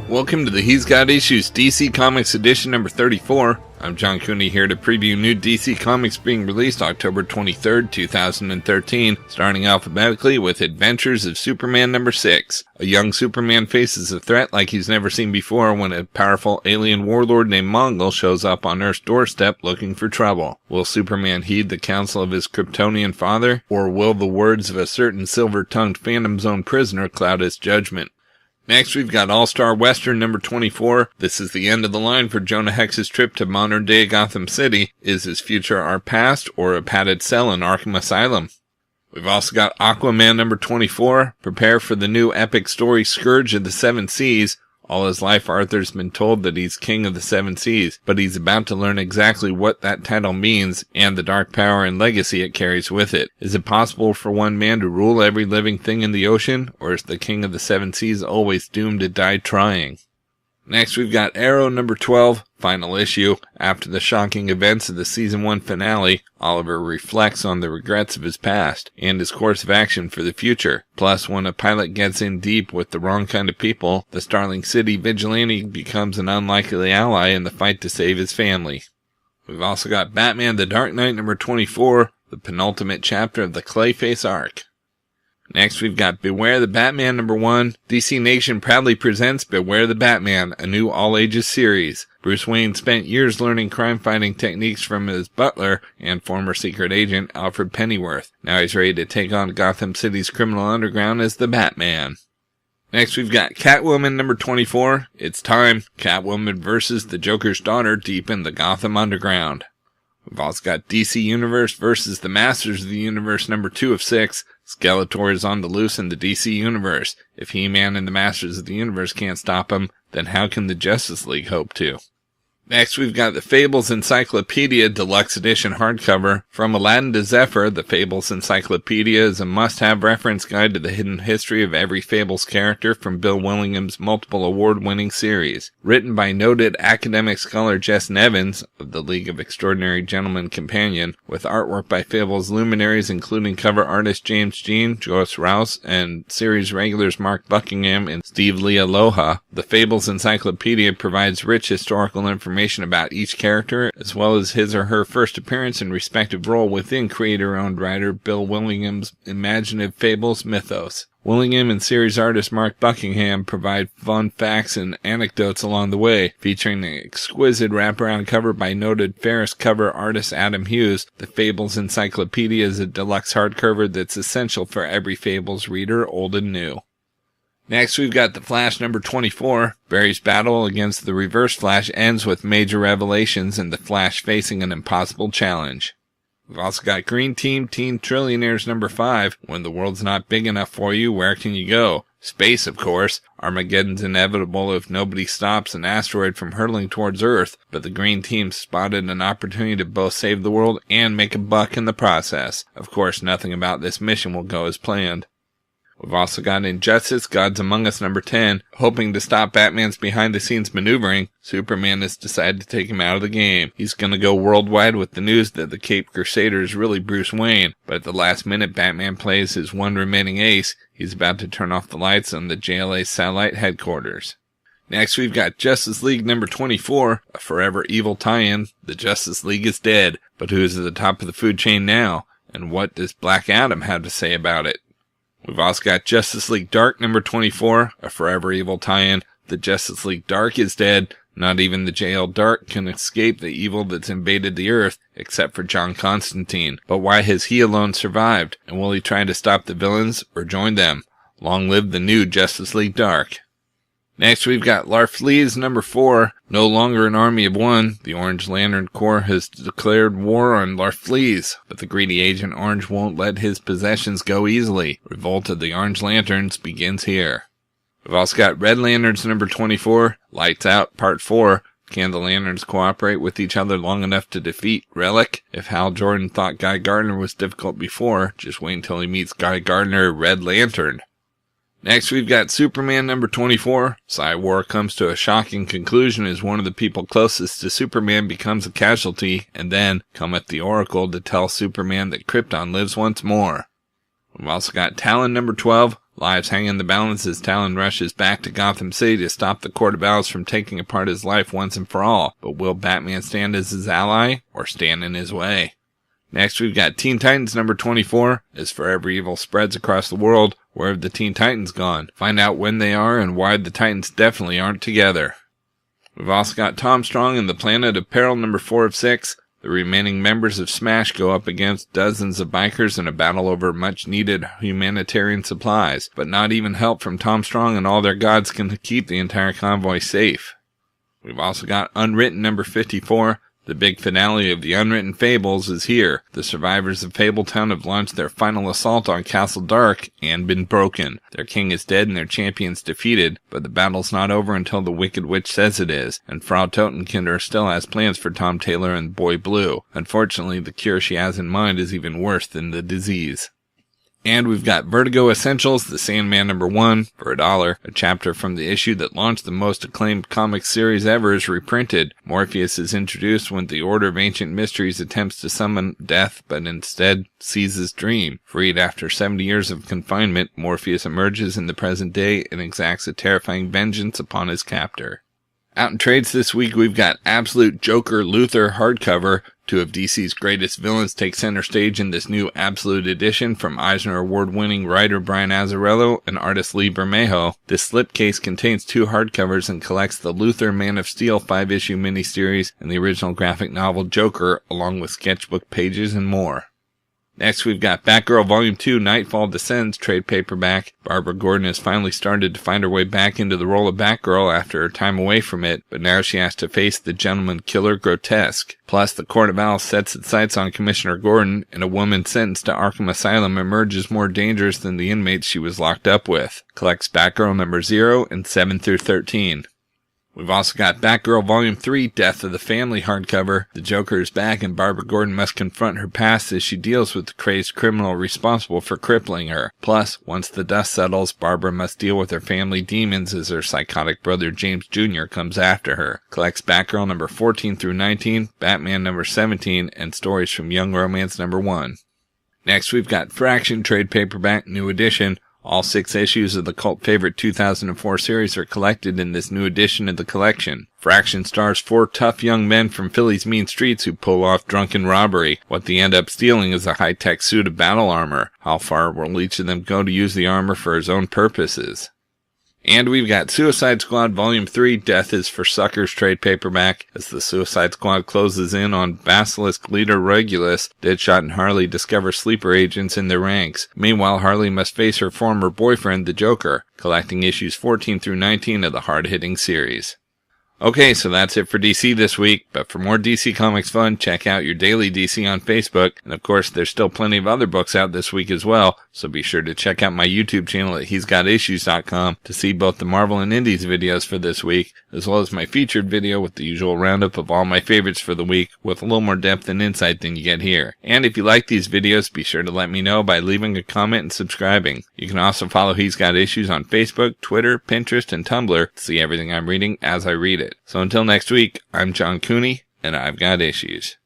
Welcome to the He's Got Issues DC Comics edition number 34. I'm John Cooney here to preview new DC Comics being released October 23rd, 2013, starting alphabetically with Adventures of Superman number 6. A young Superman faces a threat like he's never seen before when a powerful alien warlord named Mongol shows up on Earth's doorstep looking for trouble. Will Superman heed the counsel of his Kryptonian father, or will the words of a certain silver-tongued Phantom Zone prisoner cloud his judgment? Next, we've got All-Star Western number 24. This is the end of the line for Jonah Hex's trip to modern-day Gotham City. Is his future our past, or a padded cell in Arkham Asylum? We've also got Aquaman number 24. Prepare for the new epic story Scourge of the Seven Seas. All his life, Arthur's been told that he's king of the seven seas, but he's about to learn exactly what that title means and the dark power and legacy it carries with it. Is it possible for one man to rule every living thing in the ocean, or is the king of the seven seas always doomed to die trying? Next, we've got Arrow number 12, final issue. After the shocking events of the season 1 finale, Oliver reflects on the regrets of his past and his course of action for the future. Plus, when a pilot gets in deep with the wrong kind of people, the Starling City vigilante becomes an unlikely ally in the fight to save his family. We've also got Batman the Dark Knight number 24, the penultimate chapter of the Clayface arc. Next, we've got Beware the Batman number 1. DC Nation proudly presents Beware the Batman, a new all-ages series. Bruce Wayne spent years learning crime-fighting techniques from his butler and former secret agent, Alfred Pennyworth. Now he's ready to take on Gotham City's criminal underground as the Batman. Next, we've got Catwoman number 24. It's time. Catwoman versus the Joker's daughter deep in the Gotham underground. We've also got DC Universe versus the Masters of the Universe number 2 of 6. Skeletor is on the loose in the DC Universe. If He-Man and the Masters of the Universe can't stop him, then how can the Justice League hope to? Next, we've got the Fables Encyclopedia Deluxe Edition hardcover. From Aladdin to Zephyr, the Fables Encyclopedia is a must-have reference guide to the hidden history of every Fables character from Bill Willingham's multiple award-winning series. Written by noted academic scholar Jess Nevins of the League of Extraordinary Gentlemen Companion, with artwork by Fables luminaries including cover artist James Jean, Joyce Rouse, and series regulars Mark Buckingham and Steve Lealoha, the Fables Encyclopedia provides rich historical information about each character, as well as his or her first appearance and respective role within creator-owned writer Bill Willingham's imaginative Fables mythos. Willingham and series artist Mark Buckingham provide fun facts and anecdotes along the way, featuring an exquisite wraparound cover by noted Ferris cover artist Adam Hughes. The Fables Encyclopedia is a deluxe hardcover that's essential for every Fables reader, old and new. Next, we've got The Flash number 24. Barry's battle against the Reverse Flash ends with major revelations and the Flash facing an impossible challenge. We've also got Green Team Teen Trillionaires number 5. When the world's not big enough for you, where can you go? Space, of course. Armageddon's inevitable if nobody stops an asteroid from hurtling towards Earth, but the Green Team spotted an opportunity to both save the world and make a buck in the process. Of course, nothing about this mission will go as planned. We've also got Injustice, Gods Among Us number 10. Hoping to stop Batman's behind-the-scenes maneuvering, Superman has decided to take him out of the game. He's gonna go worldwide with the news that the Caped Crusader is really Bruce Wayne, but at the last minute Batman plays his one remaining ace. He's about to turn off the lights on the JLA satellite headquarters. Next, we've got Justice League number 24, a forever evil tie-in. The Justice League is dead, but who's at the top of the food chain now? And what does Black Adam have to say about it? We've also got Justice League Dark number 24, a forever evil tie-in. The Justice League Dark is dead. Not even the JL Dark can escape the evil that's invaded the Earth, except for John Constantine. But why has he alone survived? And will he try to stop the villains or join them? Long live the new Justice League Dark. Next, we've got Larfleeze number 4. No longer an army of one, the Orange Lantern Corps has declared war on Larfleeze, but the greedy Agent Orange won't let his possessions go easily. Revolt of the Orange Lanterns begins here. We've also got Red Lanterns number 24, Lights Out Part 4. Can the Lanterns cooperate with each other long enough to defeat Relic? If Hal Jordan thought Guy Gardner was difficult before, just wait until he meets Guy Gardner, Red Lantern. Next, we've got Superman number 24. Psy-War comes to a shocking conclusion as one of the people closest to Superman becomes a casualty, and then cometh the Oracle to tell Superman that Krypton lives once more. We've also got Talon number 12. Lives hang in the balance as Talon rushes back to Gotham City to stop the Court of Owls from taking apart his life once and for all. But will Batman stand as his ally, or stand in his way? Next, we've got Teen Titans number 24. As forever evil spreads across the world, where have the Teen Titans gone? Find out when they are and why the Titans definitely aren't together. We've also got Tom Strong and the Planet of Peril number 4 of 6. The remaining members of Smash go up against dozens of bikers in a battle over much-needed humanitarian supplies, but not even help from Tom Strong and all their gods can keep the entire convoy safe. We've also got Unwritten number 54. The big finale of the Unwritten Fables is here. The survivors of Fabletown have launched their final assault on Castle Dark and been broken. Their king is dead and their champions defeated, but the battle's not over until the Wicked Witch says it is, and Frau Totenkinder still has plans for Tom Taylor and Boy Blue. Unfortunately, the cure she has in mind is even worse than the disease. And we've got Vertigo Essentials, the Sandman number 1, for $1. A chapter from the issue that launched the most acclaimed comic series ever is reprinted. Morpheus is introduced when the Order of Ancient Mysteries attempts to summon death, but instead sees his dream. Freed after 70 years of confinement, Morpheus emerges in the present day and exacts a terrifying vengeance upon his captor. Out in trades this week, we've got Absolute Joker Luthor hardcover. Two of DC's greatest villains take center stage in this new Absolute edition from Eisner Award-winning writer Brian Azzarello and artist Lee Bermejo. This slipcase contains 2 hardcovers and collects the Luthor Man of Steel 5-issue miniseries and the original graphic novel Joker, along with sketchbook pages and more. Next, we've got Batgirl Volume 2, Knightfall Descends trade paperback. Barbara Gordon has finally started to find her way back into the role of Batgirl after her time away from it, but now she has to face the Gentleman Killer grotesque. Plus, the Court of Owls sets its sights on Commissioner Gordon, and a woman sentenced to Arkham Asylum emerges more dangerous than the inmates she was locked up with. Collects Batgirl number 0 and 7 through 13. We've also got Batgirl Volume 3, Death of the Family hardcover. The Joker is back and Barbara Gordon must confront her past as she deals with the crazed criminal responsible for crippling her. Plus, once the dust settles, Barbara must deal with her family demons as her psychotic brother James Jr. comes after her. Collects Batgirl number 14 through 19, Batman number 17, and stories from Young Romance number 1. Next, we've got Fraction trade paperback, new edition. All 6 issues of the cult favorite 2004 series are collected in this new edition of the collection. Fraction stars 4 tough young men from Philly's mean streets who pull off drunken robbery. What they end up stealing is a high-tech suit of battle armor. How far will each of them go to use the armor for his own purposes? And we've got Suicide Squad Volume 3, Death is for Suckers trade paperback. As the Suicide Squad closes in on Basilisk leader Regulus, Deadshot and Harley discover sleeper agents in their ranks. Meanwhile, Harley must face her former boyfriend, the Joker, collecting issues 14 through 19 of the hard-hitting series. Okay, so that's it for DC this week, but for more DC Comics fun, check out your daily DC on Facebook, and of course there's still plenty of other books out this week as well, so be sure to check out my YouTube channel at he'sgotissues.com to see both the Marvel and Indies videos for this week, as well as my featured video with the usual roundup of all my favorites for the week, with a little more depth and insight than you get here. And if you like these videos, be sure to let me know by leaving a comment and subscribing. You can also follow He's Got Issues on Facebook, Twitter, Pinterest, and Tumblr to see everything I'm reading as I read it. So until next week, I'm John Cooney, and I've got issues.